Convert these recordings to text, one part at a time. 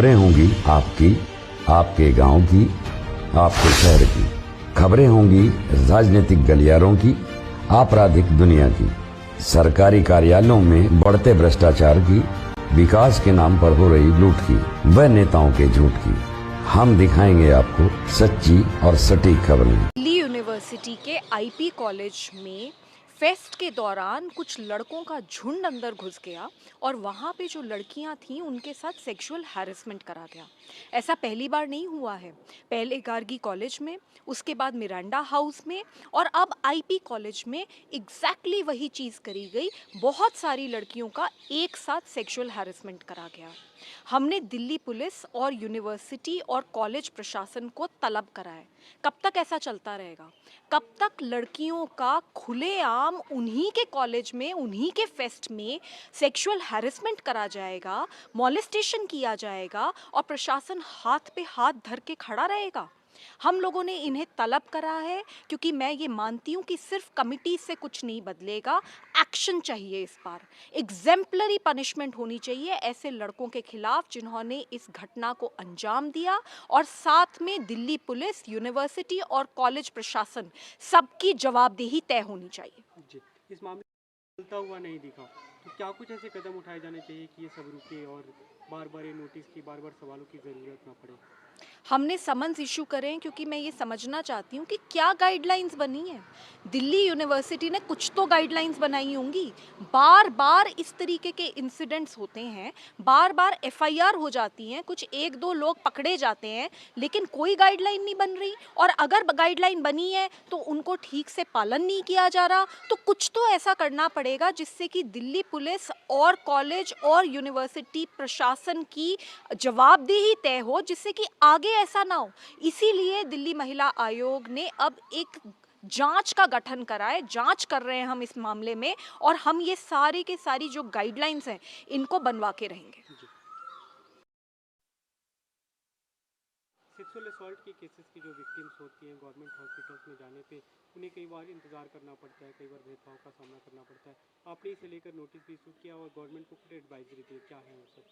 खबरें होंगी आपकी, आपके गांव की, आपके शहर की। खबरें होंगी राजनीतिक गलियारों की, आपराधिक दुनिया की, सरकारी कार्यालयों में बढ़ते भ्रष्टाचार की, विकास के नाम पर हो रही लूट की, व नेताओं के झूठ की। हम दिखाएंगे आपको सच्ची और सटीक खबरें। दिल्ली यूनिवर्सिटी के आईपी कॉलेज में फेस्ट के दौरान कुछ लड़कों का झुंड अंदर घुस गया और वहाँ पे जो लड़कियाँ थीं उनके साथ सेक्सुअल हैरेसमेंट करा गया। ऐसा पहली बार नहीं हुआ है। पहले गार्गी कॉलेज में, उसके बाद मिरांडा हाउस में और अब आईपी कॉलेज में एग्जैक्टली वही चीज़ करी गई। बहुत सारी लड़कियों का एक साथ सेक्सुअल हैरेसमेंट करा गया। हमने दिल्ली पुलिस और यूनिवर्सिटी और कॉलेज प्रशासन को तलब करा है। कब तक ऐसा चलता रहेगा? कब तक लड़कियों का खुलेआम उन्हीं के कॉलेज में, उन्हीं के फेस्ट में सेक्सुअल हैरेसमेंट करा जाएगा, मॉलेस्टेशन किया जाएगा और प्रशासन हाथ पे हाथ धर के खड़ा रहेगा? हम लोगों ने इन्हें तलब करा है क्योंकि मैं ये मानती हूँ कि सिर्फ कमिटी से कुछ नहीं बदलेगा, एक्शन चाहिए। इस बार एग्जेम्पलरी पनिशमेंट होनी चाहिए ऐसे लड़कों के खिलाफ जिन्होंने इस घटना को अंजाम दिया, और साथ में दिल्ली पुलिस, यूनिवर्सिटी और कॉलेज प्रशासन सबकी जवाबदेही तय होनी चाहिए। जी, इस मामले में चलता हुआ नहीं दिखा, तो क्या कुछ ऐसे कदम उठाए जाने चाहिए कि ये सब रुके और बार बार ये नोटिस की, बार बार सवालों की ज़रूरत ना पड़े? हमने समन्स इशू करें क्योंकि मैं ये समझना चाहती हूँ कि क्या गाइडलाइंस बनी है। दिल्ली यूनिवर्सिटी ने कुछ तो गाइडलाइंस बनाई होंगी। बार बार इस तरीके के इंसिडेंट्स होते हैं, बार बार एफआईआर हो जाती हैं, कुछ एक दो लोग पकड़े जाते हैं, लेकिन कोई गाइडलाइन नहीं बन रही। और अगर गाइडलाइन बनी है तो उनको ठीक से पालन नहीं किया जा रहा। तो कुछ तो ऐसा करना पड़ेगा जिससे कि दिल्ली पुलिस और कॉलेज और यूनिवर्सिटी प्रशासन की जवाबदेही तय हो, जिससे कि आगे ऐसा ना हो। इसीलिए दिल्ली महिला आयोग ने अब एक जांच का गठन करा है। जांच कर रहे हैं हम इस मामले में, और हम ये सारी के सारी जो गाइडलाइंस हैं इनको बनवा के रहेंगे। सेक्सुअल असॉल्ट की केसेस की जो विक्टिम्स होती हैं, गवर्नमेंट हॉस्पिटल्स में जाने पे उन्हें कई बार इंतज़ार करना पड़ता है, कई बार भेदभाव का सामना करना पड़ता है। आपने इसे लेकर नोटिस भी इशू किया और गवर्नमेंट को कुछ एडवाइजरी दी, क्या है वो सब?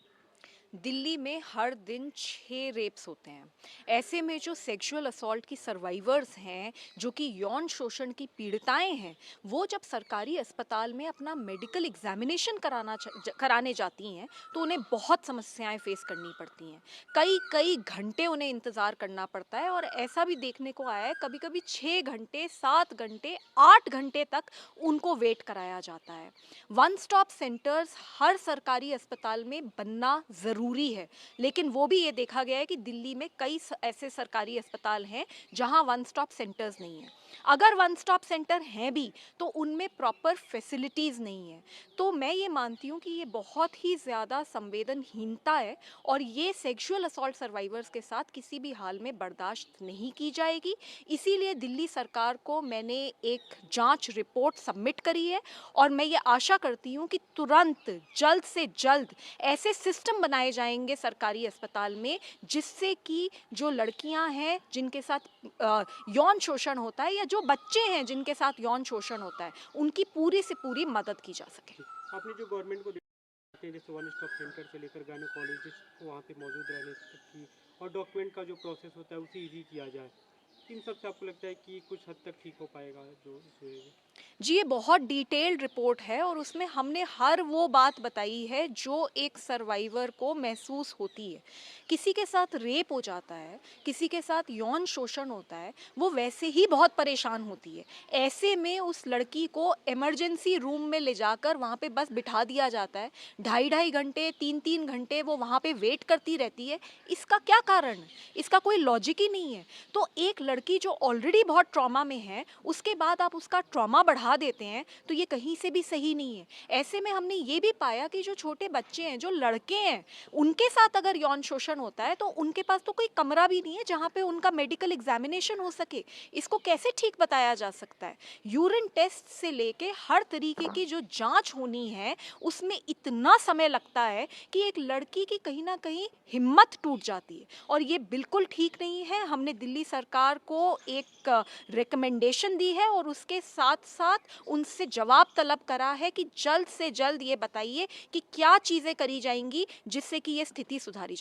दिल्ली में हर दिन 6 रेप्स होते हैं। ऐसे में जो सेक्सुअल असॉल्ट की सर्वाइवर्स हैं, जो कि यौन शोषण की पीड़िताएं हैं, वो जब सरकारी अस्पताल में अपना मेडिकल एग्जामिनेशन कराने जाती हैं तो उन्हें बहुत समस्याएं फेस करनी पड़ती हैं। कई कई घंटे उन्हें इंतज़ार करना पड़ता है, और ऐसा भी देखने को आया है कभी कभी 6 घंटे, 7 घंटे, 8 घंटे तक उनको वेट कराया जाता है। वन स्टॉप सेंटर्स हर सरकारी अस्पताल में बनना ज़रूरी है, लेकिन वो भी ये देखा गया है कि दिल्ली में कई ऐसे सरकारी अस्पताल हैं जहां वन स्टॉप सेंटर्स नहीं हैं। अगर वन स्टॉप सेंटर हैं भी तो उनमें प्रॉपर फैसिलिटीज़ नहीं है। तो मैं ये मानती हूँ कि ये बहुत ही ज़्यादा संवेदनहीनता है, और ये सेक्सुअल असॉल्ट सर्वाइवर्स के साथ किसी भी हाल में बर्दाश्त नहीं की जाएगी। इसीलिए दिल्ली सरकार को मैंने एक जांच रिपोर्ट सबमिट करी है, और मैं ये आशा करती हूँ कि तुरंत जल्द से जल्द ऐसे सिस्टम बनाए जाएंगे सरकारी अस्पताल में, जिससे कि जो लड़कियां हैं जिनके साथ यौन शोषण होता है, या जो बच्चे हैं जिनके साथ यौन शोषण होता है, उनकी पूरी से पूरी मदद की जा सके। आपने जो गवर्नमेंट को देखते हैं, जैसे वन स्टॉप सेंटर से लेकर गायनोकोलॉजिस्ट को वहाँ पे मौजूद रहने तक की, और डॉक्यूमेंट का जो प्रोसेस होता है उसे ईजी किया जाए, इन सब से आपको लगता है कि कुछ हद तक ठीक हो पाएगा जो इस वजह से? जी, ये बहुत डिटेल्ड रिपोर्ट है, और उसमें हमने हर वो बात बताई है जो एक सर्वाइवर को महसूस होती है। किसी के साथ रेप हो जाता है, किसी के साथ यौन शोषण होता है, वो वैसे ही बहुत परेशान होती है। ऐसे में उस लड़की को इमरजेंसी रूम में ले जाकर वहाँ पे बस बिठा दिया जाता है। ढाई ढाई घंटे, 3-3 घंटे वो वहाँ पे वेट करती रहती है। इसका क्या कारण है? इसका कोई लॉजिक ही नहीं है। तो एक लड़की जो ऑलरेडी बहुत ट्रॉमा में है, उसके बाद आप उसका ट्रॉमा बढ़ा देते हैं, तो ये कहीं से भी सही नहीं है। ऐसे में हमने ये भी पाया कि जो छोटे बच्चे हैं, जो लड़के हैं, उनके साथ अगर यौन शोषण होता है तो उनके पास तो कोई कमरा भी नहीं है जहाँ पे उनका मेडिकल एग्जामिनेशन हो सके। इसको कैसे ठीक बताया जा सकता है? यूरिन टेस्ट से लेके हर तरीके की जो जांच होनी है, उसमें इतना समय लगता है कि एक लड़की की कहीं ना कहीं हिम्मत टूट जाती है, और ये बिल्कुल ठीक नहीं है। हमने दिल्ली सरकार को एक रिकमेंडेशन दी है, और उसके साथ साथ उनसे जवाब तलब करा है कि जल्द से जल्द ये बताइए कि क्या चीज़ें करी जाएंगी जिससे कि ये स्थिति सुधारी जाए।